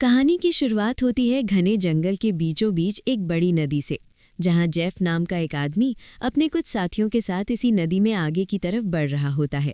कहानी की शुरुआत होती है घने जंगल के बीचों बीच एक बड़ी नदी से, जहां जेफ नाम का एक आदमी अपने कुछ साथियों के साथ इसी नदी में आगे की तरफ बढ़ रहा होता है।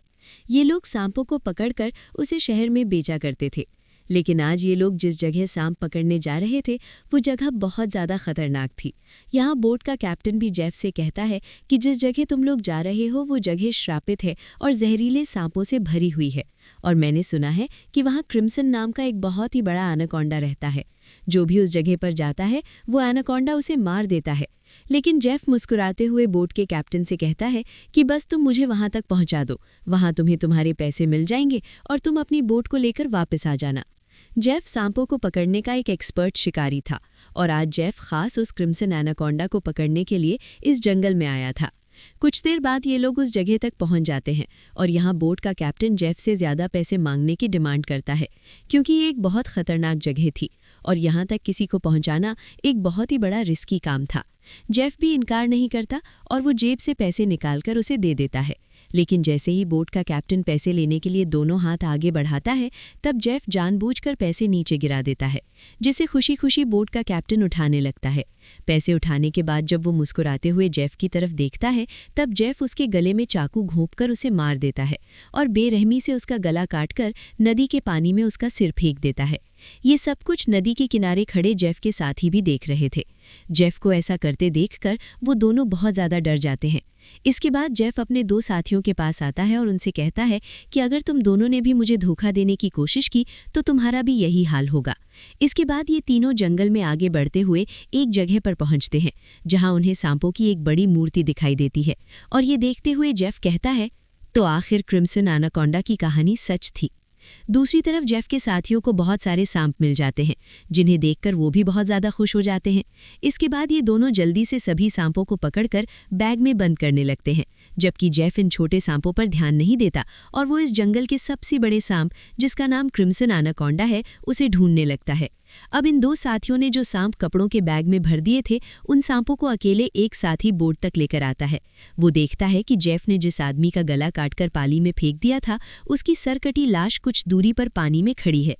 ये लोग सांपों को पकड़कर उसे शहर में बेचा करते थे, लेकिन आज ये लोग जिस जगह सांप पकड़ने जा रहे थे वो जगह बहुत ज़्यादा खतरनाक थी। यहाँ बोट का कैप्टन भी जेफ से कहता है कि जिस जगह तुम लोग जा रहे हो वो जगह श्रापित है और जहरीले सांपों से भरी हुई है, और मैंने सुना है कि वहाँ क्रिम्सन नाम का एक बहुत ही बड़ा एनाकोंडा रहता है। जो भी उस जगह पर जाता है वो एनाकोंडा उसे मार देता है। लेकिन जेफ मुस्कुराते हुए बोट के कैप्टन से कहता है कि बस तुम मुझे वहां तक पहुंचा दो, वहां तुम्हें तुम्हारे पैसे मिल जाएंगे और तुम अपनी बोट को लेकर वापस आ जाना। जेफ सांपों को पकड़ने का एक एक्सपर्ट शिकारी था और आज जेफ खास उस क्रिम्सन एनाकोंडा को पकड़ने के लिए इस जंगल में आया था। कुछ देर बाद ये लोग उस जगह तक पहुंच जाते हैं और यहाँ बोट का कैप्टन जेफ से ज़्यादा पैसे मांगने की डिमांड करता है, क्योंकि ये एक बहुत खतरनाक जगह थी और यहाँ तक किसी को पहुँचाना एक बहुत ही बड़ा रिस्की काम था। जेफ भी इनकार नहीं करता और वो जेब से पैसे निकालकर उसे दे देता है। लेकिन जैसे ही बोट का कैप्टन पैसे लेने के लिए दोनों हाथ आगे बढ़ाता है, तब जेफ जानबूझकर पैसे नीचे गिरा देता है, जिसे खुशी खुशी बोट का कैप्टन उठाने लगता है। पैसे उठाने के बाद जब वो मुस्कुराते हुए जेफ की तरफ देखता है, तब जेफ उसके गले में चाकू घोंपकर उसे मार देता है और बेरहमी से उसका गला काटकर नदी के पानी में उसका सिर फेंक देता है। ये सब कुछ नदी के किनारे खड़े जेफ के साथी भी देख रहे थे। जेफ को ऐसा करते देखकर वो दोनों बहुत ज़्यादा डर जाते हैं। इसके बाद जेफ अपने दो साथियों के पास आता है और उनसे कहता है कि अगर तुम दोनों ने भी मुझे धोखा देने की कोशिश की तो तुम्हारा भी यही हाल होगा। इसके बाद ये तीनों जंगल में आगे बढ़ते हुए एक जगह पर पहुंचते हैं, जहां उन्हें सांपों की एक बड़ी मूर्ति दिखाई देती है, और ये देखते हुए जेफ कहता है, तो आखिर क्रिम्सन एनाकोंडा की कहानी सच थी। दूसरी तरफ जेफ के साथियों को बहुत सारे सांप मिल जाते हैं, जिन्हें देखकर वो भी बहुत ज़्यादा खुश हो जाते हैं। इसके बाद ये दोनों जल्दी से सभी सांपों को पकड़कर बैग में बंद करने लगते हैं, जबकि जेफ इन छोटे सांपों पर ध्यान नहीं देता और वो इस जंगल के सबसे बड़े सांप, जिसका नाम क्रिम्सन एनाकोंडा है, उसे ढूंढने लगता है। अब इन दो साथियों ने जो सांप कपड़ों के बैग में भर दिए थे, उन सांपों को अकेले एक साथ ही बोट तक लेकर आता है। वो देखता है कि जेफ ने जिस आदमी का गला काटकर पानी में फेंक दिया था, उसकी सरकटी लाश कुछ दूरी पर पानी में खड़ी है।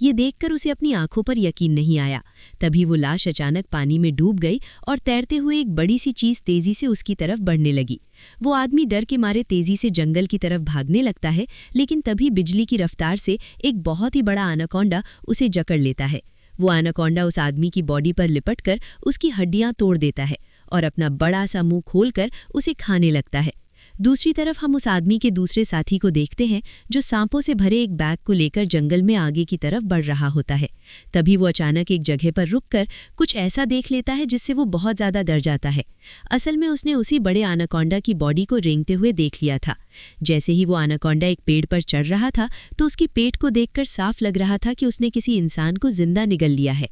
ये देखकर उसे अपनी आंखों पर यकीन नहीं आया। तभी वो लाश अचानक पानी में डूब गई और तैरते हुए एक बड़ी सी चीज तेजी से उसकी तरफ बढ़ने लगी। वो आदमी डर के मारे तेजी से जंगल की तरफ भागने लगता है, लेकिन तभी बिजली की रफ्तार से एक बहुत ही बड़ा एनाकोंडा उसे जकड़ लेता है। वो एनाकोंडा उस आदमी की बॉडी पर लिपटकर उसकी हड्डियां तोड़ देता है और अपना बड़ा सा मुंह खोलकर उसे खाने लगता है। दूसरी तरफ हम उस आदमी के दूसरे साथी को देखते हैं, जो सांपों से भरे एक बैग को लेकर जंगल में आगे की तरफ बढ़ रहा होता है। तभी वो अचानक एक जगह पर रुककर कुछ ऐसा देख लेता है जिससे वो बहुत ज़्यादा डर जाता है। असल में उसने उसी बड़े एनाकोंडा की बॉडी को रेंगते हुए देख लिया था। जैसे ही वो एनाकोंडा एक पेड़ पर चढ़ रहा था, तो उसकी पेट को देखकर साफ लग रहा था कि उसने किसी इंसान को जिंदा निगल लिया है।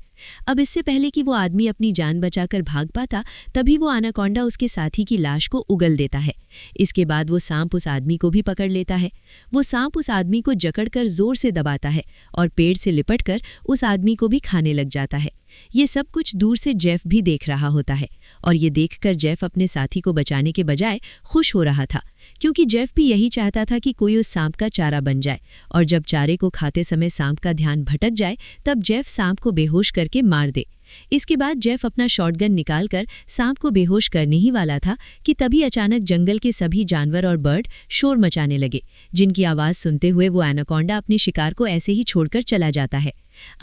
अब इससे पहले कि वो आदमी अपनी जान बचाकर भाग पाता, तभी वो एनाकोंडा उसके साथी की लाश को उगल देता है। इसके बाद वो सांप उस आदमी को भी पकड़ लेता है। वो सांप उस आदमी को जकड़कर जोर से दबाता है और पेड़ से लिपटकर उस आदमी को भी खाने लग जाता है। ये सब कुछ दूर से जेफ भी देख रहा होता है और ये देखकर जेफ अपने साथी को बचाने के बजाय खुश हो रहा था, क्योंकि जेफ भी यही चाहता था कि कोई उस सांप का चारा बन जाए, और जब चारे को खाते समय सांप का ध्यान भटक जाए तब जेफ सांप को बेहोश करके मार दे। इसके बाद जेफ अपना शॉटगन निकालकर सांप को बेहोश करने ही वाला था कि तभी अचानक जंगल के सभी जानवर और बर्ड शोर मचाने लगे, जिनकी आवाज़ सुनते हुए वो एनाकोंडा अपने शिकार को ऐसे ही छोड़कर चला जाता है।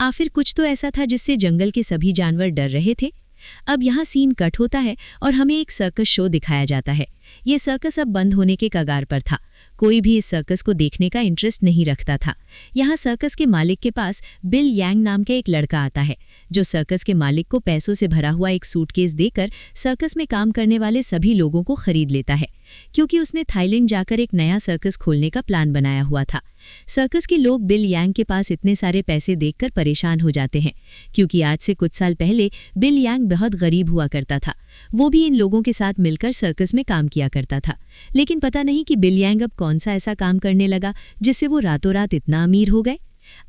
आखिर कुछ तो ऐसा था जिससे जंगल के सभी जानवर डर रहे थे। अब यहाँ सीन कट होता है और हमें एक सर्कस शो दिखाया जाता है। ये सर्कस अब बंद होने के कगार पर था। कोई भी इस सर्कस को देखने का इंटरेस्ट नहीं रखता था। यहाँ सर्कस के मालिक के पास बिल यांग नाम का एक लड़का आता है, जो सर्कस के मालिक को पैसों से भरा हुआ एक सूटकेस देकर सर्कस में काम करने वाले सभी लोगों को खरीद लेता है, क्योंकि उसने थाईलैंड जाकर एक नया सर्कस खोलने का प्लान बनाया हुआ था। सर्कस के लोग बिल यांग के पास इतने सारे पैसे देखकर परेशान हो जाते हैं, क्योंकि आज से कुछ साल पहले बिल यांग बहुत गरीब हुआ करता था। वो भी इन लोगों के साथ मिलकर सर्कस में काम किया करता था, लेकिन पता नहीं कि बिल यांग अब कौन सा ऐसा काम करने लगा जिससे वो रातों रात इतना अमीर हो गए।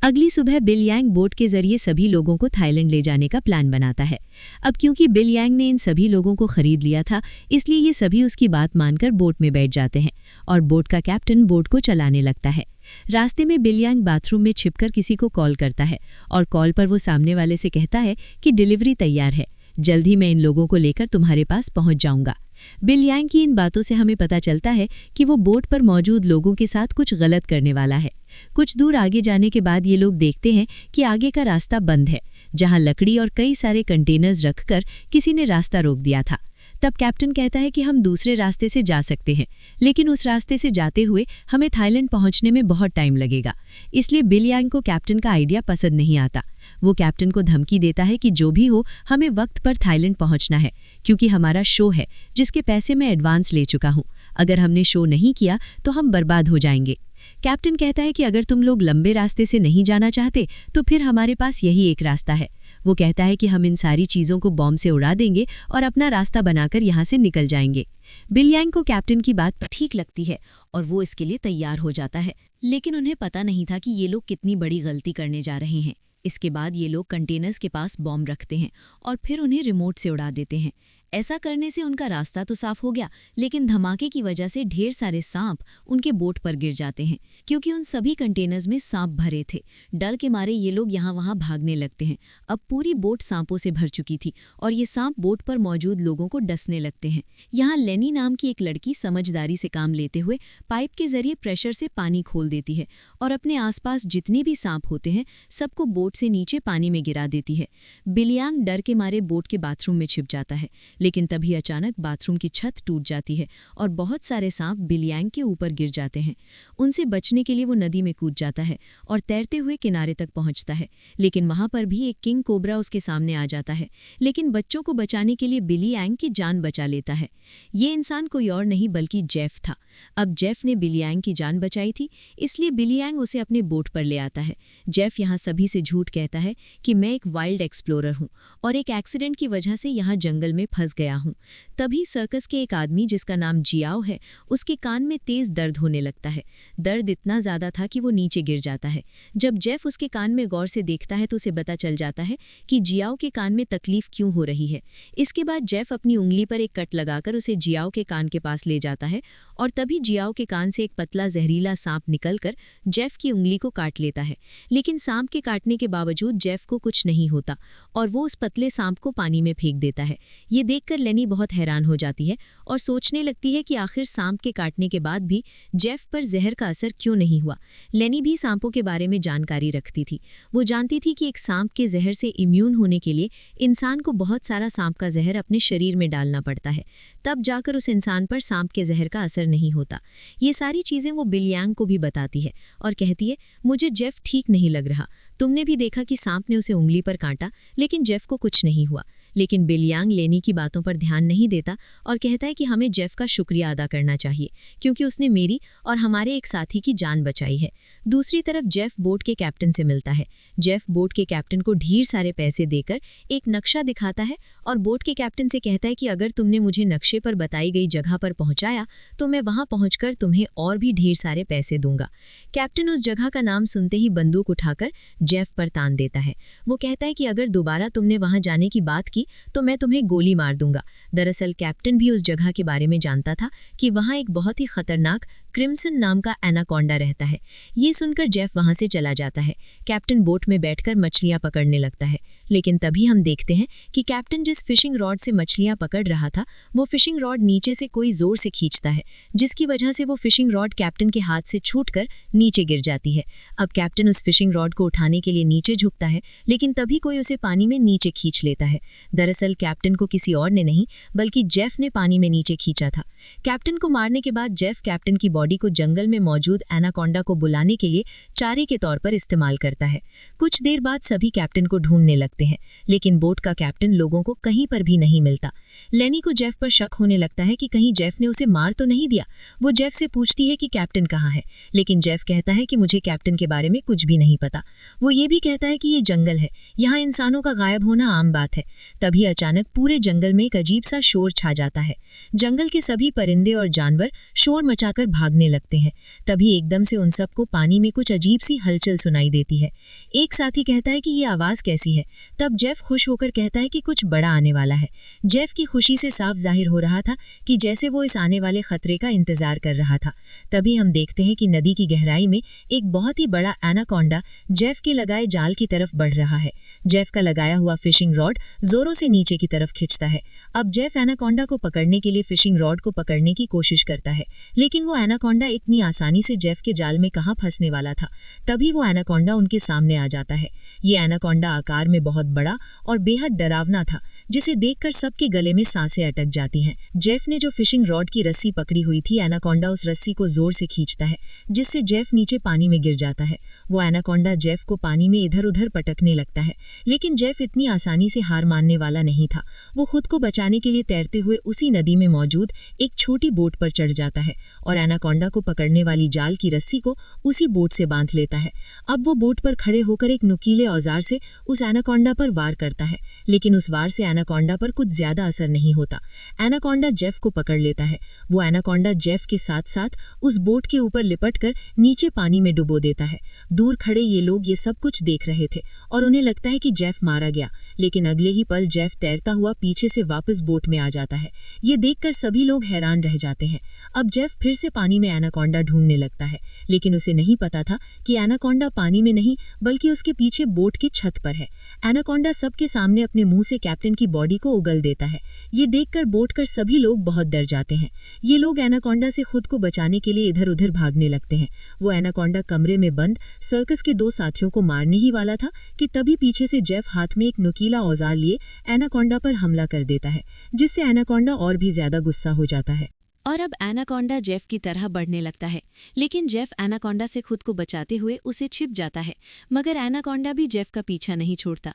अगली सुबह बिल यांग बोट के जरिए सभी लोगों को थाईलैंड ले जाने का प्लान बनाता है। अब क्योंकि बिल यांग ने इन सभी लोगों को खरीद लिया था, इसलिए ये सभी उसकी बात मानकर बोट में बैठ जाते हैं और बोट का कैप्टन बोट को चलाने लगता है। रास्ते में बिलियांग बाथरूम में छिपकर किसी को कॉल करता है और कॉल पर वो सामने वाले से कहता है कि डिलीवरी तैयार है, जल्द ही मैं इन लोगों को लेकर तुम्हारे पास पहुंच जाऊंगा। बिलियांग की इन बातों से हमें पता चलता है कि वो बोट पर मौजूद लोगों के साथ कुछ गलत करने वाला है। कुछ दूर आगे जाने के बाद ये लोग देखते हैं कि आगे का रास्ता बंद है, जहां लकड़ी और कई सारे कंटेनर्स रखकर किसी ने रास्ता रोक दिया था। तब कैप्टन कहता है कि हम दूसरे रास्ते से जा सकते हैं, लेकिन उस रास्ते से जाते हुए हमें थाईलैंड पहुंचने में बहुत टाइम लगेगा। इसलिए बिलियांग को कैप्टन का आइडिया पसंद नहीं आता। वो कैप्टन को धमकी देता है कि जो भी हो हमें वक्त पर थाईलैंड पहुंचना है, क्योंकि हमारा शो है जिसके पैसे मैं एडवांस ले चुका हूं। अगर हमने शो नहीं किया तो हम बर्बाद हो जाएंगे। कैप्टन कहता है कि अगर तुम लोग लंबे रास्ते से नहीं जाना चाहते तो फिर हमारे पास यही एक रास्ता है। वो कहता है कि हम इन सारी चीज़ों को बॉम्ब से उड़ा देंगे और अपना रास्ता बनाकर यहाँ से निकल जाएंगे। बिलियांग को कैप्टन की बात ठीक लगती है और वो इसके लिए तैयार हो जाता है, लेकिन उन्हें पता नहीं था कि ये लोग कितनी बड़ी गलती करने जा रहे हैं। इसके बाद ये लोग कंटेनर्स के पास बॉम्ब रखते हैं और फिर उन्हें रिमोट से उड़ा देते हैं। ऐसा करने से उनका रास्ता तो साफ हो गया, लेकिन धमाके की वजह से ढेर सारे सांप उनके बोट पर गिर जाते हैं, क्योंकि उन सभी कंटेनर्स में सांप भरे थे। डर के मारे ये लोग यहाँ वहाँ भागने लगते हैं। अब पूरी बोट सांपों से भर चुकी थी और ये सांप बोट पर मौजूद लोगों को डसने लगते हैं। यहाँ लेनी नाम की एक लड़की समझदारी से काम लेते हुए पाइप के जरिए प्रेशर से पानी खोल देती है और अपने आसपास जितने भी सांप होते हैं सबको बोट से नीचे पानी में गिरा देती है। बिलियांग डर के मारे बोट के बाथरूम में छिप जाता है, लेकिन तभी अचानक बाथरूम की छत टूट जाती है और बहुत सारे सांप बिलियांग के ऊपर गिर जाते हैं। उनसे बचने के लिए वो नदी में कूद जाता है और तैरते हुए किनारे तक पहुंचता है, लेकिन वहां पर भी एक किंग कोबरा उसके सामने आ जाता है। लेकिन बच्चों को बचाने के लिए बिलियांग की जान बचा लेता है। ये इंसान कोई और नहीं बल्कि जेफ था। अब जेफ ने बिलियांग की जान बचाई थी, इसलिए बिलियांग उसे अपने बोट पर ले आता है। जेफ यहाँ सभी से झूठ कहता है कि मैं एक वाइल्ड एक्सप्लोरर हूँ और एक एक्सीडेंट की वजह से यहाँ जंगल में फंस गया हूँ। तभी सर्कस के एक आदमी जिसका नाम जियाओ है, उसके कान में तेज दर्द होने लगता है। दर्द इतना ज्यादा था कि वो नीचे गिर जाता है। जब जेफ उसके कान में गौर से देखता है तो उसे पता चल जाता है कि जियाओ के कान में तकलीफ क्यों हो रही है। इसके बाद जेफ अपनी उंगली पर एक कट लगाकर उसे जियाओ के कान के पास ले जाता है और तभी जियाओ के कान से एक पतला जहरीला सांप निकलकर जेफ की उंगली को काट लेता है। लेकिन सांप के काटने के बावजूद जेफ को कुछ नहीं होता और वो उस पतले सांप को पानी में फेंक देता है। ये देखकर लेनी बहुत हैरान हो जाती है और सोचने लगती है कि आखिर सांप के काटने के बाद भी जेफ पर जहर का असर क्यों नहीं हुआ। लेनी भी सांपों के बारे में जानकारी रखती थी। वो जानती थी कि एक सांप के जहर से इम्यून होने के लिए इंसान को बहुत सारा सांप का जहर अपने शरीर में डालना पड़ता है, तब जाकर उस इंसान पर सांप के जहर का असर नहीं होता। ये सारी चीज़ें वो बिलियांग को भी बताती है और कहती है, मुझे जेफ ठीक नहीं लग रहा। तुमने भी देखा कि सांप ने उसे उंगली पर काटा, लेकिन जेफ को कुछ नहीं हुआ। लेकिन बिलियांग लेनी की बातों पर ध्यान नहीं देता और कहता है कि हमें जेफ का शुक्रिया अदा करना चाहिए, क्योंकि उसने मेरी और हमारे एक साथी की जान बचाई है। दूसरी तरफ जेफ बोट के कैप्टन से मिलता है। जेफ बोट के कैप्टन को ढेर सारे पैसे देकर एक नक्शा दिखाता है और बोट के कैप्टन से कहता है कि अगर तुमने मुझे नक्शे पर बताई गई जगह पर पहुंचाया तो मैं वहां पहुंचकर तुम्हें और भी ढेर सारे पैसे दूंगा। कैप्टन उस जगह का नाम सुनते ही बंदूक उठाकर जेफ पर तान देता है। वो कहता है कि अगर दोबारा तुमने वहां जाने की बात की तो मैं तुम्हें गोली मार दूंगा। दरअसल कैप्टन भी उस जगह के बारे में जानता था कि वहां एक बहुत ही खतरनाक क्रिम्सन नाम का एनाकोंडा रहता है। ये सुनकर जेफ वहां से चला जाता है। कैप्टन बोट में बैठकर मछलियां पकड़ने लगता है, लेकिन तभी हम देखते हैं कि कैप्टन जिस फिशिंग रॉड से मछलियां पकड़ रहा था वो फिशिंग रॉड नीचे से कोई जोर से खींचता है, जिसकी वजह से वो फिशिंग रॉड कैप्टन के हाथ से छूटकर नीचे गिर जाती है। अब कैप्टन उस फिशिंग रॉड को उठाने के लिए नीचे झुकता है, लेकिन तभी कोई उसे पानी में नीचे खींच लेता है। दरअसल कैप्टन को किसी और ने नहीं बल्कि जेफ ने पानी में नीचे खींचा था। कैप्टन को मारने के बाद जेफ कैप्टन की बॉडी को जंगल में मौजूद एनाकोंडा को बुलाने के लिए चारे के तौर पर इस्तेमाल करता है। कुछ देर बाद सभी कैप्टन को ढूंढने लगते हैं, लेकिन बोट का कैप्टन लोगों को कहीं पर भी नहीं मिलता। लेनी को जेफ पर शक होने लगता है कि कहीं जेफ ने उसे मार तो नहीं दिया। वो जेफ से पूछती है कि कैप्टन कहाँ है, लेकिन जेफ कहता है कि मुझे कैप्टन के बारे में कुछ भी नहीं पता। वो ये भी कहता है कि ये जंगल है, यहाँ इंसानों का गायब होना आम बात है। तभी अचानक पूरे जंगल में एक अजीब सा शोर छा जाता है। जंगल के सभी परिंदे और जानवर शोर मचाकर भागने भागने लगते हैं। तभी एकदम से उन सबको पानी में कुछ अजीब सी हलचल सुनाई देती है। एक साथी कहता है कि ये आवाज़ कैसी है। तब जेफ खुश होकर कहता है कि कुछ बड़ा आने वाला है। जेफ की खुशी से साफ जाहिर हो रहा था कि जैसे वो इस आने वाले खतरे का इंतजार कर रहा था। तभी हम देखते हैं कि नदी की गहराई में एक बहुत ही बड़ा एनाकोंडा जेफ के लगाए जाल की तरफ बढ़ रहा है। जेफ का लगाया हुआ फिशिंग रॉड जोरों से नीचे की तरफ खिंचता है। अब जेफ एनाकोंडा को पकड़ने के लिए फिशिंग रॉड को पकड़ने की कोशिश करता है, लेकिन वो एनाकोंडा इतनी आसानी से जेफ के जाल में कहाँ फंसने वाला था। तभी वो एनाकोंडा उनके सामने आ जाता है। ये एनाकोंडा आकार में बहुत बड़ा और बेहद डरावना था, जिसे देखकर सबके गले में सांसें अटक जाती हैं। जेफ ने जो फिशिंग रॉड की रस्सी पकड़ी हुई थी, एनाकोंडा उस रस्सी को जोर से खींचता है, जिससे जेफ नीचे पानी में गिर जाता है। वो एनाकोंडा जेफ को पानी में इधर उधर पटकने लगता है, लेकिन जेफ इतनी आसानी से हार मानने वाला नहीं था। वो खुद को बचाने के लिए तैरते हुए उसी नदी में मौजूद एक छोटी बोट पर चढ़ जाता है और एनाकोंडा को पकड़ने वाली जाल की रस्सी को उसी बोट से बांध लेता है। अब वो बोट पर खड़े होकर एक नुकीले औजार से उस एनाकोंडा पर वार करता है, लेकिन उस वार से एनाकोंडा पर कुछ ज्यादा असर नहीं होता। एनाकोंडा जेफ को पकड़ लेता है। वो एनाकोंडा जेफ के साथ साथ उस बोट के ऊपर लिपटकर नीचे पानी में डुबो देता है। दूर खड़े ये लोग ये सब कुछ देख रहे थे और उन्हें लगता है कि जेफ मारा गया, लेकिन अगले ही पल जेफ तैरता हुआ पीछे से वापस बोट में आ जाता है। ये देखकर सभी लोग हैरान रह जाते हैं। अब जेफ फिर से पानी में एनाकोंडा ढूंढने लगता है, लेकिन उसे नहीं पता था कि एनाकोंडा पानी में नहीं बल्कि उसके पीछे बोट की छत पर है। एनाकोंडा सबके सामने अपने मुंह से कैप्टन की बॉडी को उगल देता है। ये देखकर बोट कर सभी लोग बहुत डर जाते हैं। ये लोग एनाकोंडा से खुद को बचाने के लिए इधर उधर भागने लगते हैं। वो एनाकोंडा कमरे में बंद सर्कस के दो साथियों को मारने ही वाला था कि तभी पीछे से जेफ हाथ में एक नुकीला औजार लिए एनाकोंडा पर हमला कर देता है, जिससे एनाकोंडा और भी ज्यादा गुस्सा हो जाता है। और अब एनाकोंडा जेफ की तरह बढ़ने लगता है, लेकिन जेफ एनाकोंडा से खुद को बचाते हुए उसे छिप जाता है। मगर एनाकोंडा भी जेफ का पीछा नहीं छोड़ता।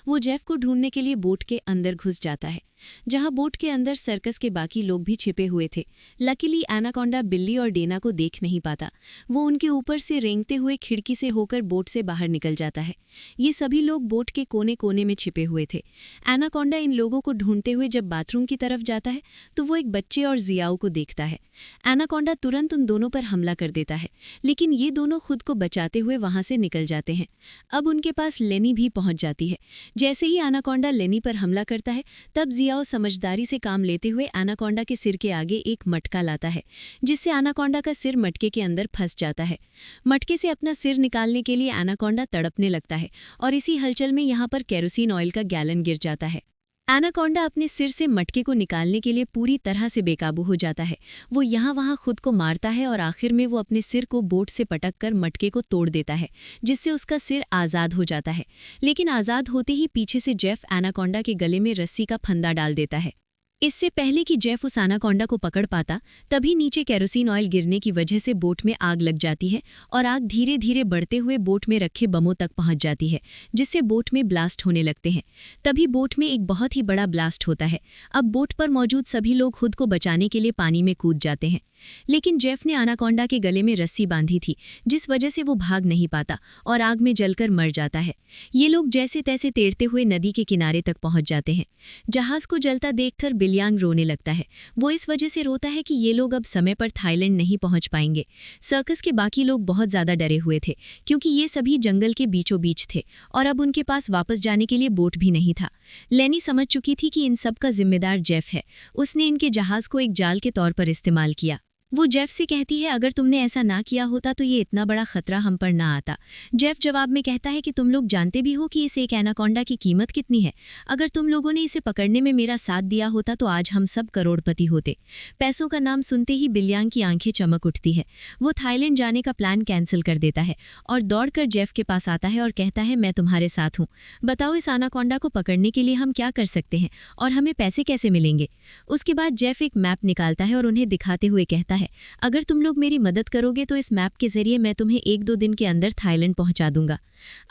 वो जेफ को ढूंढने के लिए बोट के अंदर घुस जाता है, जहां बोट के अंदर सर्कस के बाकी लोग भी छिपे हुए थे। लकीली एनाकोंडा बिल्ली और डेना को देख नहीं पाता। वो उनके ऊपर से रेंगते हुए खिड़की से होकर बोट से बाहर निकल जाता है। ये सभी लोग बोट के कोने कोने में छिपे हुए थे। एनाकोंडा इन लोगों को ढूंढते हुए जब बाथरूम की तरफ जाता है तो वो एक बच्चे और जियाओ को देखता है। एनाकोंडा तुरंत उन दोनों पर हमला कर देता है, लेकिन ये दोनों खुद को बचाते हुए वहां से निकल जाते हैं। अब उनके पास लेनी भी पहुंच जाती है। जैसे ही एनाकोंडा लेनी पर हमला करता है, तब जियाओ समझदारी से काम लेते हुए एनाकोंडा के सिर के आगे एक मटका लाता है, जिससे एनाकोंडा का सिर मटके के अंदर फंस जाता है। मटके से अपना सिर निकालने के लिए एनाकोंडा तड़पने लगता है और इसी हलचल में यहाँ पर केरोसिन ऑयल का गैलन गिर जाता है। एनाकोंडा अपने सिर से मटके को निकालने के लिए पूरी तरह से बेकाबू हो जाता है। वो यहाँ वहाँ खुद को मारता है और आखिर में वो अपने सिर को बोट से पटक कर मटके को तोड़ देता है, जिससे उसका सिर आज़ाद हो जाता है। लेकिन आज़ाद होते ही पीछे से जेफ एनाकोंडा के गले में रस्सी का फंदा डाल देता है। इससे पहले कि जेफ उस एनाकोंडा को पकड़ पाता, तभी नीचे केरोसिन ऑयल गिरने की वजह से बोट में आग लग जाती है और आग धीरे धीरे बढ़ते हुए बोट में रखे बमों तक पहुंच जाती है, जिससे बोट में ब्लास्ट होने लगते हैं। तभी बोट में एक बहुत ही बड़ा ब्लास्ट होता है। अब बोट पर मौजूद सभी लोग खुद को बचाने के लिए पानी में कूद जाते हैं, लेकिन जेफ ने एनाकोंडा के गले में रस्सी बांधी थी, जिस वजह से वो भाग नहीं पाता और आग में जलकर मर जाता है। ये लोग जैसे तैसे तैरते हुए नदी के किनारे तक पहुंच जाते हैं। जहाज को जलता देखकर बिलियांग रोने लगता है। वो इस वजह से रोता है कि ये लोग अब समय पर थाईलैंड नहीं पहुंच पाएंगे। सर्कस के बाकी लोग बहुत ज्यादा डरे हुए थे, क्योंकि ये सभी जंगल के बीचों बीच थे और अब उनके पास वापस जाने के लिए बोट भी नहीं था। लेनी समझ चुकी थी कि इन सब का जिम्मेदार जेफ है। उसने इनके जहाज को एक जाल के तौर पर इस्तेमाल किया। वो जेफ से कहती है, अगर तुमने ऐसा ना किया होता तो ये इतना बड़ा खतरा हम पर ना आता। जेफ जवाब में कहता है कि तुम लोग जानते भी हो कि इस एक एनाकोंडा की कीमत कितनी है। अगर तुम लोगों ने इसे पकड़ने में मेरा साथ दिया होता तो आज हम सब करोड़पति होते। पैसों का नाम सुनते ही बिलियांग की आंखें चमक उठती है। वो थाईलैंड जाने का प्लान कैंसिल कर देता है और दौड़कर जेफ के पास आता है और कहता है, मैं तुम्हारे साथ हूँ। बताओ इस एनाकोंडा को पकड़ने के लिए हम क्या कर सकते हैं और हमें पैसे कैसे मिलेंगे। उसके बाद जेफ एक मैप निकालता है और उन्हें दिखाते हुए कहता है, अगर तुम लोग मेरी मदद करोगे तो इस मैप के जरिए मैं तुम्हें 1-2 दिन के अंदर थाईलैंड पहुंचा दूंगा।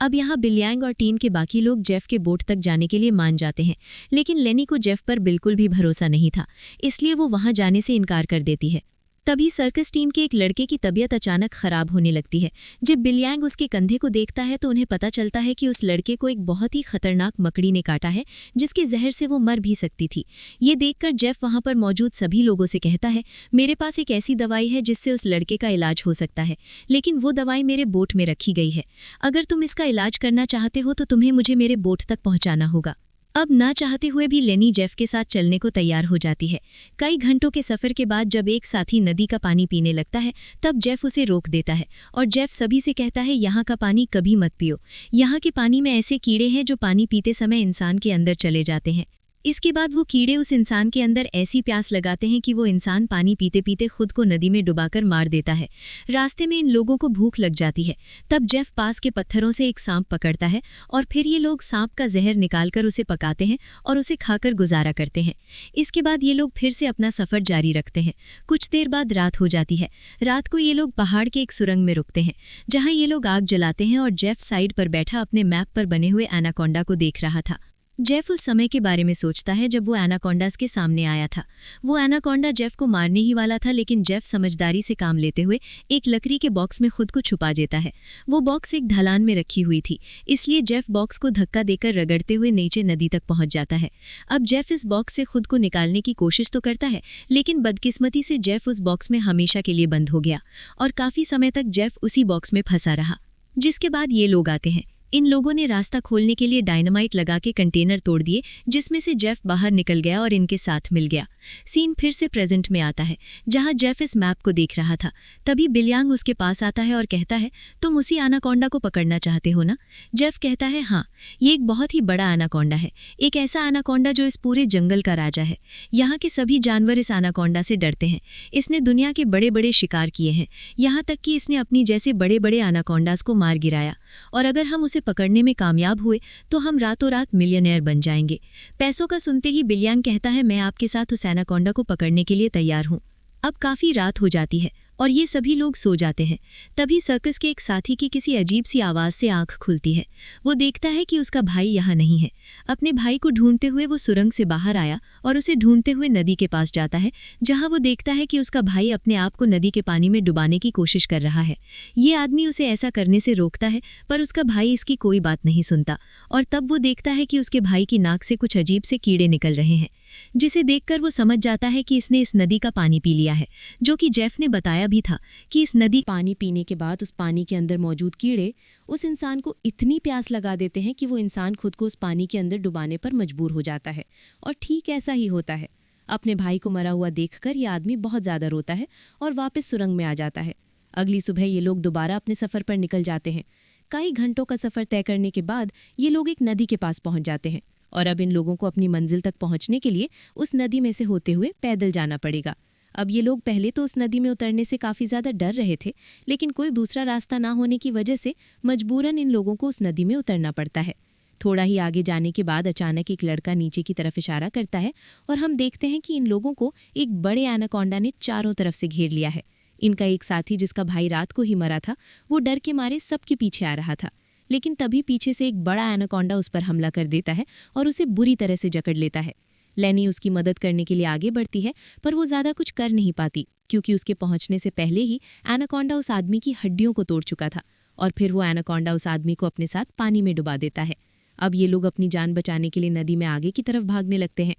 अब यहाँ बिलियांग और टीम के बाकी लोग जेफ के बोट तक जाने के लिए मान जाते हैं, लेकिन लेनी को जेफ पर बिल्कुल भी भरोसा नहीं था, इसलिए वो वहां जाने से इनकार कर देती है। तभी सर्कस टीम के एक लड़के की तबीयत अचानक खराब होने लगती है। जब बिलियांग उसके कंधे को देखता है तो उन्हें पता चलता है कि उस लड़के को एक बहुत ही खतरनाक मकड़ी ने काटा है, जिसके जहर से वो मर भी सकती थी। ये देखकर जेफ वहां पर मौजूद सभी लोगों से कहता है, मेरे पास एक ऐसी दवाई है जिससे उस लड़के का इलाज हो सकता है, लेकिन वो दवाई मेरे बोट में रखी गई है। अगर तुम इसका इलाज करना चाहते हो तो तुम्हें मुझे मेरे बोट तक पहुंचाना होगा। अब ना चाहते हुए भी लेनी जेफ के साथ चलने को तैयार हो जाती है। कई घंटों के सफर के बाद जब एक साथी नदी का पानी पीने लगता है, तब जेफ उसे रोक देता है और जेफ सभी से कहता है, यहाँ का पानी कभी मत पियो। यहाँ के पानी में ऐसे कीड़े हैं जो पानी पीते समय इंसान के अंदर चले जाते हैं। इसके बाद वो कीड़े उस इंसान के अंदर ऐसी प्यास लगाते हैं कि वो इंसान पानी पीते पीते खुद को नदी में डुबाकर मार देता है। रास्ते में इन लोगों को भूख लग जाती है। तब जेफ पास के पत्थरों से एक सांप पकड़ता है और फिर ये लोग सांप का जहर निकालकर उसे पकाते हैं और उसे खाकर गुजारा करते हैं। इसके बाद ये लोग फिर से अपना सफर जारी रखते हैं। कुछ देर बाद रात हो जाती है। रात को ये लोग पहाड़ के एक सुरंग में रुकते हैं, जहाँ ये लोग आग जलाते हैं और जेफ साइड पर बैठा अपने मैप पर बने हुए एनाकोंडा को देख रहा था। जेफ उस समय के बारे में सोचता है जब वो एनाकोंडास के सामने आया था। वो एनाकोंडा जेफ को मारने ही वाला था, लेकिन जेफ समझदारी से काम लेते हुए एक लकड़ी के बॉक्स में खुद को छुपा देता है। वो बॉक्स एक ढलान में रखी हुई थी, इसलिए जेफ बॉक्स को धक्का देकर रगड़ते हुए नीचे नदी तक पहुंच जाता है। अब जेफ इस बॉक्स से खुद को निकालने की कोशिश तो करता है, लेकिन बदकिस्मती से जेफ उस बॉक्स में हमेशा के लिए बंद हो गया और काफी समय तक जेफ उसी बॉक्स में फंसा रहा। जिसके बाद ये लोग आते हैं। इन लोगों ने रास्ता खोलने के लिए डायनामाइट लगा के कंटेनर तोड़ दिए, जिसमें से जेफ बाहर निकल गया और इनके साथ मिल गया। सीन फिर से प्रेजेंट में आता है, जहां जेफ इस मैप को देख रहा था। तभी बिलियांग उसके पास आता है और कहता है, तुम उसी एनाकोंडा को पकड़ना चाहते हो ना? जेफ कहता है, हाँ, ये एक बहुत ही बड़ा एनाकोंडा है, एक ऐसा एनाकोंडा जो इस पूरे जंगल का राजा है। यहाँ के सभी जानवर इस एनाकोंडा से डरते हैं। इसने दुनिया के बड़े बड़े शिकार किए हैं, यहाँ तक कि इसने अपनी जैसे बड़े बड़े एनाकोंडास को मार गिराया, और अगर हम उसे पकड़ने में कामयाब हुए तो हम रातों रात मिलियनेयर बन जाएंगे। पैसों का सुनते ही बिलियांग कहता है, मैं आपके साथ उस एनाकोंडा को पकड़ने के लिए तैयार हूँ। अब काफी रात हो जाती है और ये सभी लोग सो जाते हैं। तभी सर्कस के एक साथी की किसी अजीब सी आवाज से आंख खुलती है। वो देखता है कि उसका भाई यहाँ नहीं है। अपने भाई को ढूंढते हुए वो सुरंग से बाहर आया और उसे ढूंढते हुए नदी के पास जाता है, जहाँ वो देखता है कि उसका भाई अपने आप को नदी के पानी में डुबाने की कोशिश कर रहा है। ये आदमी उसे ऐसा करने से रोकता है, पर उसका भाई इसकी कोई बात नहीं सुनता और तब वो देखता है कि उसके भाई की नाक से कुछ अजीब से कीड़े निकल रहे हैं, जिसे देखकर वो समझ जाता है कि इसने इस नदी का पानी पी लिया है, जो कि जेफ ने बताया भी था कि इस नदी पानी पीने के बाद उस पानी के अंदर मौजूद कीड़े उस इंसान को इतनी प्यास लगा देते हैं कि वो इंसान खुद को उस पानी के अंदर डुबाने पर मजबूर हो जाता है। और ठीक ऐसा ही होता है। अपने भाई को मरा हुआ देखकर ये आदमी बहुत ज्यादा रोता है और वापस सुरंग में आ जाता है। अगली सुबह ये लोग दोबारा अपने सफर पर निकल जाते हैं। कई घंटों का सफर तय करने के बाद ये लोग एक नदी के पास पहुंच जाते हैं और अब इन लोगों को अपनी मंजिल तक पहुंचने के लिए उस नदी में से होते हुए पैदल जाना पड़ेगा। अब ये लोग पहले तो उस नदी में उतरने से काफ़ी ज़्यादा डर रहे थे, लेकिन कोई दूसरा रास्ता ना होने की वजह से मजबूरन इन लोगों को उस नदी में उतरना पड़ता है। थोड़ा ही आगे जाने के बाद अचानक एक लड़का नीचे की तरफ इशारा करता है और हम देखते हैं कि इन लोगों को एक बड़े एनाकोंडा ने चारों तरफ से घेर लिया है। इनका एक साथी, जिसका भाई रात को ही मरा था, वो डर के मारे सबके पीछे आ रहा था, लेकिन तभी पीछे से एक बड़ा एनाकोंडा उस पर हमला कर देता है और उसे बुरी तरह से जकड़ लेता है। लेनी उसकी मदद करने के लिए आगे बढ़ती है, पर वो ज़्यादा कुछ कर नहीं पाती, क्योंकि उसके पहुंचने से पहले ही एनाकोंडा उस आदमी की हड्डियों को तोड़ चुका था और फिर वो एनाकोंडा उस आदमी को अपने साथ पानी में डुबा देता है। अब ये लोग अपनी जान बचाने के लिए नदी में आगे की तरफ भागने लगते हैं।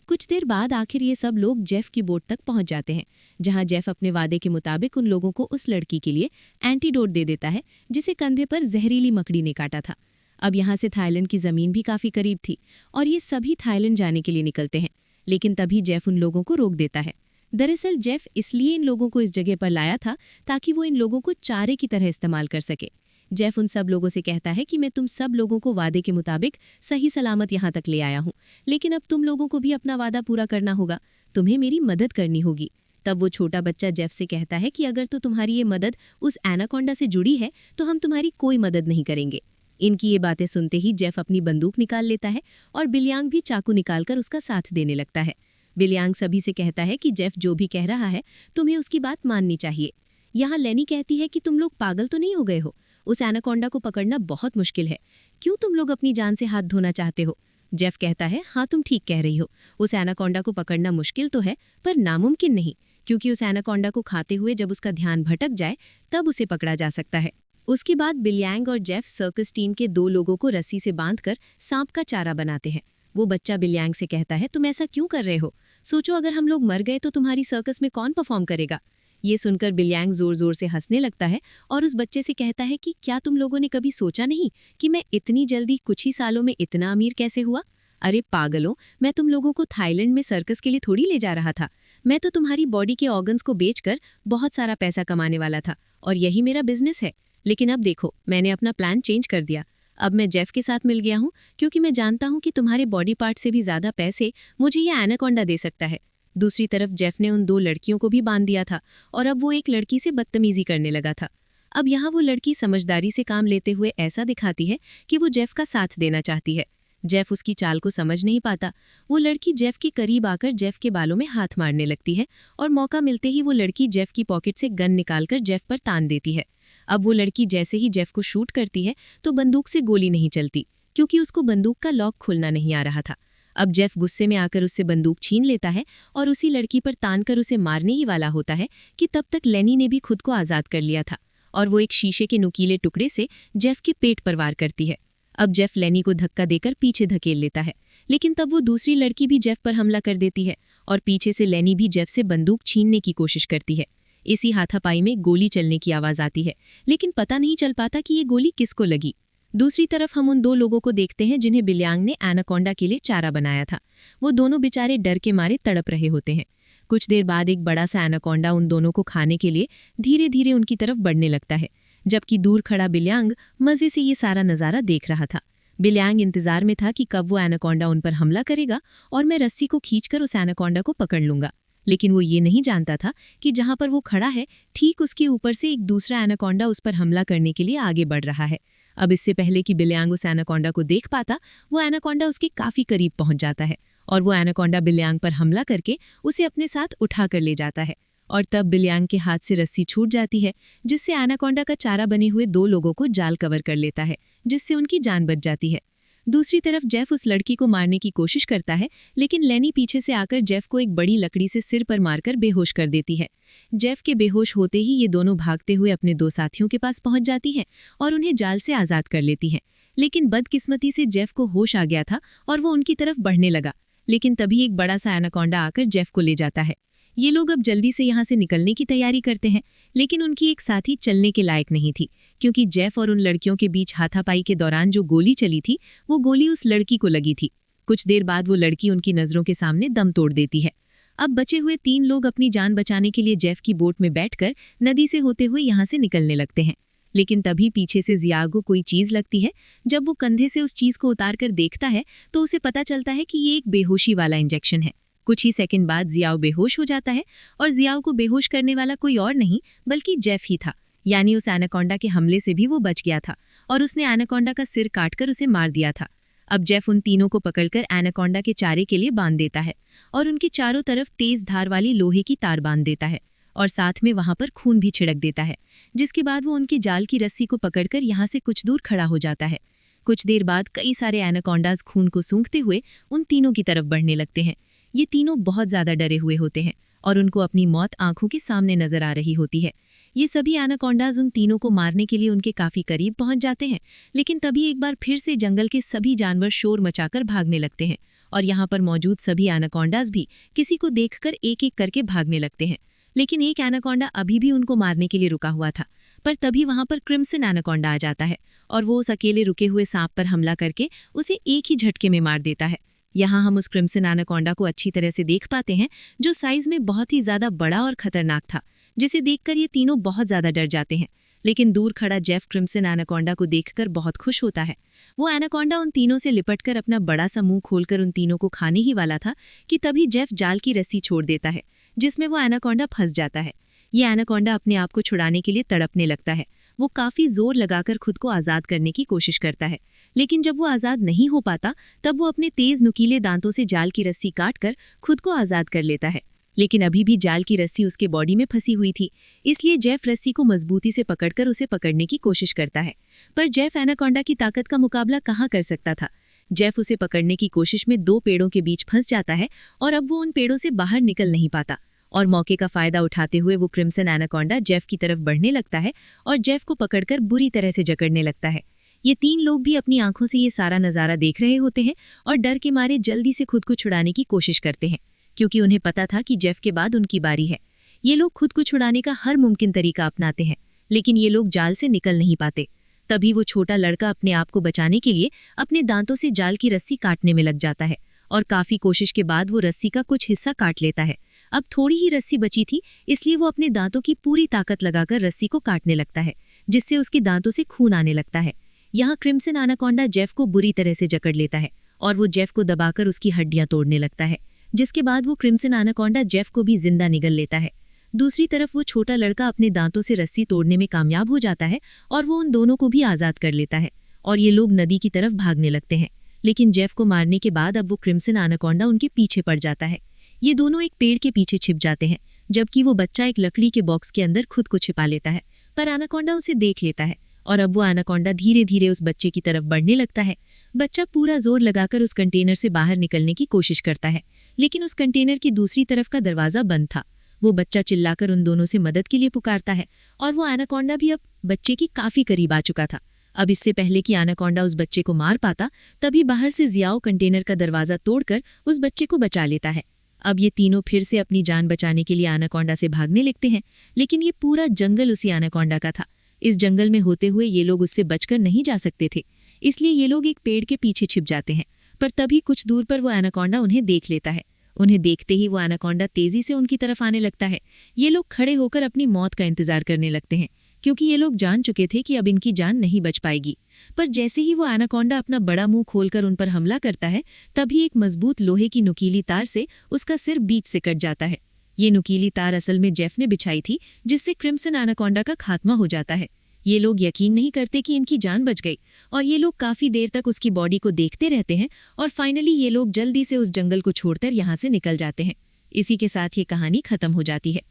कुछ देर बाद आखिर ये सब लोग जेफ की बोट तक पहुंच जाते हैं, जहां जेफ अपने वादे के मुताबिक उन लोगों को उस लड़की के लिए एंटीडोट दे देता है, जिसे कंधे पर जहरीली मकड़ी ने काटा था। अब यहाँ से थाईलैंड की ज़मीन भी काफ़ी करीब थी और ये सभी थाईलैंड जाने के लिए निकलते हैं, लेकिन तभी जेफ उन लोगों को रोक देता है। दरअसल जेफ इसलिए इन लोगों को इस जगह पर लाया था ताकि वो इन लोगों को चारे की तरह इस्तेमाल कर सके। जेफ उन सब लोगों से कहता है कि मैं तुम सब लोगों को वादे के मुताबिक सही सलामत यहाँ तक ले आया हूँ, लेकिन अब तुम लोगों को भी अपना वादा पूरा करना होगा, तुम्हें मेरी मदद करनी होगी। तब वो छोटा बच्चा जेफ से कहता है कि अगर तो तुम्हारी ये मदद उस एनाकोंडा से जुड़ी है तो हम तुम्हारी कोई मदद नहीं करेंगे। इनकी ये बातें सुनते ही जेफ अपनी बंदूक निकाल लेता है और बिलियांग भी चाकू निकालकर उसका साथ देने लगता है। बिलियांग सभी से कहता है कि जेफ जो भी कह रहा है तुम्हें उसकी बात माननी चाहिए। यहाँ लेनी कहती है कि तुम लोग पागल तो नहीं हो गए हो, उस एनाकोंडा को पकड़ना बहुत मुश्किल है, क्यों तुम लोग अपनी जान से हाथ धोना चाहते हो? जेफ कहता है, हाँ तुम ठीक कह रही हो, उस एनाकोंडा को पकड़ना मुश्किल तो है पर नामुमकिन नहीं, क्योंकि उस एनाकोंडा को खाते हुए जब उसका ध्यान भटक जाए तब उसे पकड़ा जा सकता है। उसके बाद बिलियांग और जेफ सर्कस टीम के 2 लोगों को रस्सी से बांधकर सांप का चारा बनाते हैं। वो बच्चा बिलियांग से कहता है, तुम ऐसा क्यों कर रहे हो? सोचो अगर हम लोग मर गए तो तुम्हारी सर्कस में कौन परफॉर्म करेगा? ये सुनकर बिलियांग जोर जोर से हंसने लगता है और उस बच्चे से कहता है कि क्या तुम लोगों ने कभी सोचा नहीं कि मैं इतनी जल्दी कुछ ही सालों में इतना अमीर कैसे हुआ? अरे पागलों, मैं तुम लोगों को थाईलैंड में सर्कस के लिए थोड़ी ले जा रहा था। मैं तो तुम्हारी बॉडी के ऑर्गन्स को बेचकर बहुत सारा पैसा कमाने वाला था और यही मेरा बिजनेस है। लेकिन अब देखो, मैंने अपना प्लान चेंज कर दिया। अब मैं जेफ के साथ मिल गया हूँ क्योंकि मैं जानता हूँ कि तुम्हारे बॉडी पार्ट से भी ज्यादा पैसे मुझे ये एनाकोंडा दे सकता है। दूसरी तरफ जेफ ने उन 2 लड़कियों को भी बांध दिया था और अब वो एक लड़की से बदतमीजी करने लगा था। अब यहाँ वो लड़की समझदारी से काम लेते हुए ऐसा दिखाती है कि वो जेफ का साथ देना चाहती है। जेफ उसकी चाल को समझ नहीं पाता। वो लड़की जेफ के करीब आकर जेफ के बालों में हाथ मारने लगती है और मौका मिलते ही वो लड़की जेफ की पॉकेट से गन निकालकर जेफ पर तान देती है। अब वो लड़की जैसे ही जेफ को शूट करती है तो बंदूक से गोली नहीं चलती क्योंकि उसको बंदूक का लॉक खुलना नहीं आ रहा था। अब जेफ गुस्से में आकर उससे बंदूक छीन लेता है और उसी लड़की पर तानकर उसे मारने ही वाला होता है कि तब तक लेनी ने भी खुद को आज़ाद कर लिया था और वो एक शीशे के नुकीले टुकड़े से जेफ के पेट पर वार करती है। अब जेफ लेनी को धक्का देकर पीछे धकेल लेता है, लेकिन तब वो दूसरी लड़की भी जेफ पर हमला कर देती है और पीछे से लेनी भी जेफ से बंदूक छीनने की कोशिश करती है। इसी हाथापाई में गोली चलने की आवाज़ आती है, लेकिन पता नहीं चल पाता कि ये गोली किसको लगी। दूसरी तरफ हम उन 2 लोगों को देखते हैं जिन्हें बिलियांग ने एनाकोंडा के लिए चारा बनाया था। वो दोनों बेचारे डर के मारे तड़प रहे होते हैं। कुछ देर बाद एक बड़ा सा एनाकोंडा उन दोनों को खाने के लिए धीरे धीरे उनकी तरफ बढ़ने लगता है, जबकि दूर खड़ा बिलियांग मजे से ये सारा नज़ारा देख रहा था। बिलियांग इंतजार में था कि कब वो एनाकोंडा उन पर हमला करेगा और मैं रस्सी को खींचकर उस एनाकोंडा को पकड़ लूंगा। लेकिन वो ये नहीं जानता था कि जहां पर वो खड़ा है ठीक उसके ऊपर से एक दूसरा एनाकोंडा उस पर हमला करने के लिए आगे बढ़ रहा है। अब इससे पहले कि बिलियांग उस एनाकोंडा को देख पाता, वो एनाकोंडा उसके काफी करीब पहुंच जाता है और वो एनाकोंडा बिलियांग पर हमला करके उसे अपने साथ उठा कर ले जाता है। और तब बिलियांग के हाथ से रस्सी छूट जाती है, जिससे एनाकोंडा का चारा बने हुए 2 लोगों को जाल कवर कर लेता है, जिससे उनकी जान बच जाती है। दूसरी तरफ जेफ उस लड़की को मारने की कोशिश करता है, लेकिन लेनी पीछे से आकर जेफ को एक बड़ी लकड़ी से सिर पर मारकर बेहोश कर देती है। जेफ के बेहोश होते ही ये दोनों भागते हुए अपने 2 साथियों के पास पहुंच जाती हैं और उन्हें जाल से आज़ाद कर लेती हैं। लेकिन बदकिस्मती से जेफ को होश आ गया था और वो उनकी तरफ बढ़ने लगा, लेकिन तभी एक बड़ा सा एनाकोंडा आकर जेफ को ले जाता है। ये लोग अब जल्दी से यहाँ से निकलने की तैयारी करते हैं, लेकिन उनकी एक साथी चलने के लायक नहीं थी, क्योंकि जेफ और उन लड़कियों के बीच हाथापाई के दौरान जो गोली चली थी वो गोली उस लड़की को लगी थी। कुछ देर बाद वो लड़की उनकी नज़रों के सामने दम तोड़ देती है। अब बचे हुए 3 लोग अपनी जान बचाने के लिए जेफ की बोट में बैठकर नदी से होते हुए यहाँ से निकलने लगते हैं, लेकिन तभी पीछे से जियाग को कोई चीज़ लगती है। जब वो कंधे से उस चीज़ को उतार कर देखता है तो उसे पता चलता है कि ये एक बेहोशी वाला इंजेक्शन है। कुछ ही सेकंड बाद जियाओ बेहोश हो जाता है और जियाओ को बेहोश करने वाला कोई और नहीं बल्कि जेफ ही था। यानी उस एनाकोंडा के हमले से भी वो बच गया था और उसने एनाकोंडा का सिर काटकर उसे मार दिया था। अब जेफ उन तीनों को पकड़कर एनाकोंडा के चारे के लिए बांध देता है और उनके चारों तरफ तेज धार वाली लोहे की तार बांध देता है और साथ में वहां पर खून भी छिड़क देता है, जिसके बाद वो उनके जाल की रस्सी को पकड़कर यहाँ से कुछ दूर खड़ा हो जाता है। कुछ देर बाद कई सारे एनाकोंडाज खून को सूंघते हुए उन तीनों की तरफ बढ़ने लगते हैं। ये तीनों बहुत ज्यादा डरे हुए होते हैं और उनको अपनी मौत आंखों के सामने नजर आ रही होती है। ये सभी एनाकोंडाज उन तीनों को मारने के लिए उनके काफी करीब पहुंच जाते हैं, लेकिन तभी एक बार फिर से जंगल के सभी जानवर शोर मचाकर भागने लगते हैं और यहाँ पर मौजूद सभी एनाकोंडाज भी किसी को देखकर एक एक करके भागने लगते हैं। लेकिन एक एनाकोंडा अभी भी उनको मारने के लिए रुका हुआ था, पर तभी वहां पर क्रिम्सन एनाकोंडा आ जाता है और वो उस अकेले रुके हुए सांप पर हमला करके उसे एक ही झटके में मार देता है। यहाँ हम उस क्रिम्सन एनाकोंडा को अच्छी तरह से देख पाते हैं, जो साइज में बहुत ही ज्यादा बड़ा और खतरनाक था, जिसे देखकर ये तीनों बहुत ज्यादा डर जाते हैं। लेकिन दूर खड़ा जेफ क्रिम्सन एनाकोंडा को देखकर बहुत खुश होता है। वो एनाकोंडा उन तीनों से लिपटकर अपना बड़ा सा मुंह खोलकर उन तीनों को खाने ही वाला था कि तभी जेफ जाल की रस्सी छोड़ देता है, जिसमें वो एनाकोंडा फंस जाता है। ये एनाकोंडा अपने आप को छुड़ाने के लिए तड़पने लगता है। वो काफी जोर लगाकर खुद को आजाद करने की कोशिश करता है, लेकिन जब वो आजाद नहीं हो पाता तब वो अपने तेज नुकीले दांतों से जाल की रस्सी काटकर खुद को आजाद कर लेता है। लेकिन अभी भी जाल की रस्सी उसके बॉडी में फंसी हुई थी, इसलिए जेफ रस्सी को मजबूती से पकड़कर उसे पकड़ने की कोशिश करता है। पर जेफ एनाकोंडा की ताकत का मुकाबला कहाँ कर सकता था। जेफ उसे पकड़ने की कोशिश में 2 पेड़ों के बीच फंस जाता है और अब वो उन पेड़ों से बाहर निकल नहीं पाता और मौके का फायदा उठाते हुए वो क्रिम्सन एनाकोंडा जेफ की तरफ बढ़ने लगता है और जेफ को पकड़कर बुरी तरह से जकड़ने लगता है। ये 3 लोग भी अपनी आंखों से ये सारा नजारा देख रहे होते हैं और डर के मारे जल्दी से खुद को छुड़ाने की कोशिश करते हैं, क्योंकि उन्हें पता था कि जेफ के बाद उनकी बारी है। ये लोग खुद को छुड़ाने का हर मुमकिन तरीका अपनाते हैं, लेकिन ये लोग जाल से निकल नहीं पाते। तभी वो छोटा लड़का अपने आप को बचाने के लिए अपने दांतों से जाल की रस्सी काटने में लग जाता है और काफी कोशिश के बाद वो रस्सी का कुछ हिस्सा काट लेता है। अब थोड़ी ही रस्सी बची थी, इसलिए वो अपने दांतों की पूरी ताकत लगाकर रस्सी को काटने लगता है, जिससे उसके दांतों से खून आने लगता है। यहाँ क्रिम्सन एनाकोंडा जेफ को बुरी तरह से जकड़ लेता है और वो जेफ को दबाकर उसकी हड्डियां तोड़ने लगता है, जिसके बाद वो क्रिम्सन एनाकोंडा जेफ को भी जिंदा निगल लेता है। दूसरी तरफ वो छोटा लड़का अपने दांतों से रस्सी तोड़ने में कामयाब हो जाता है और वो उन दोनों को भी आजाद कर लेता है और ये लोग नदी की तरफ भागने लगते हैं। लेकिन जेफ को मारने के बाद अब वो क्रिम्सन एनाकोंडा उनके पीछे पड़ जाता है। ये दोनों एक पेड़ के पीछे छिप जाते हैं, जबकि वो बच्चा एक लकड़ी के बॉक्स के अंदर खुद को छिपा लेता है, पर एनाकोंडा उसे देख लेता है और अब वो एनाकोंडा धीरे धीरे उस बच्चे की तरफ बढ़ने लगता है। बच्चा पूरा जोर लगाकर उस कंटेनर से बाहर निकलने की कोशिश करता है, लेकिन उस कंटेनर की दूसरी तरफ का दरवाजा बंद था। वो बच्चा चिल्लाकर उन दोनों से मदद के लिए पुकारता है और वो एनाकोंडा भी अब बच्चे की काफी करीब आ चुका था। अब इससे पहले कि एनाकोंडा उस बच्चे को मार पाता, तभी बाहर से जियाओ कंटेनर का दरवाजा तोड़कर उस बच्चे को बचा लेता है। अब ये तीनों फिर से अपनी जान बचाने के लिए एनाकोंडा से भागने लगते हैं, लेकिन ये पूरा जंगल उसी एनाकोंडा का था। इस जंगल में होते हुए ये लोग उससे बचकर नहीं जा सकते थे, इसलिए ये लोग एक पेड़ के पीछे छिप जाते हैं। पर तभी कुछ दूर पर वो एनाकोंडा उन्हें देख लेता है। उन्हें देखते ही वो एनाकोंडा तेजी से उनकी तरफ आने लगता है। ये लोग खड़े होकर अपनी मौत का इंतजार करने लगते हैं, क्योंकि ये लोग जान चुके थे कि अब इनकी जान नहीं बच पाएगी। पर जैसे ही वो एनाकोंडा अपना बड़ा मुंह खोलकर उन पर हमला करता है, तभी एक मजबूत लोहे की नुकीली तार से उसका सिर बीच से कट जाता है। ये नुकीली तार असल में जेफ ने बिछाई थी, जिससे क्रिम्सन एनाकोंडा का खात्मा हो जाता है। ये लोग यकीन नहीं करते कि इनकी जान बच गई और ये लोग काफी देर तक उसकी बॉडी को देखते रहते हैं और फाइनली ये लोग जल्दी से उस जंगल को छोड़कर यहाँ से निकल जाते हैं। इसी के साथ ये कहानी खत्म हो जाती है।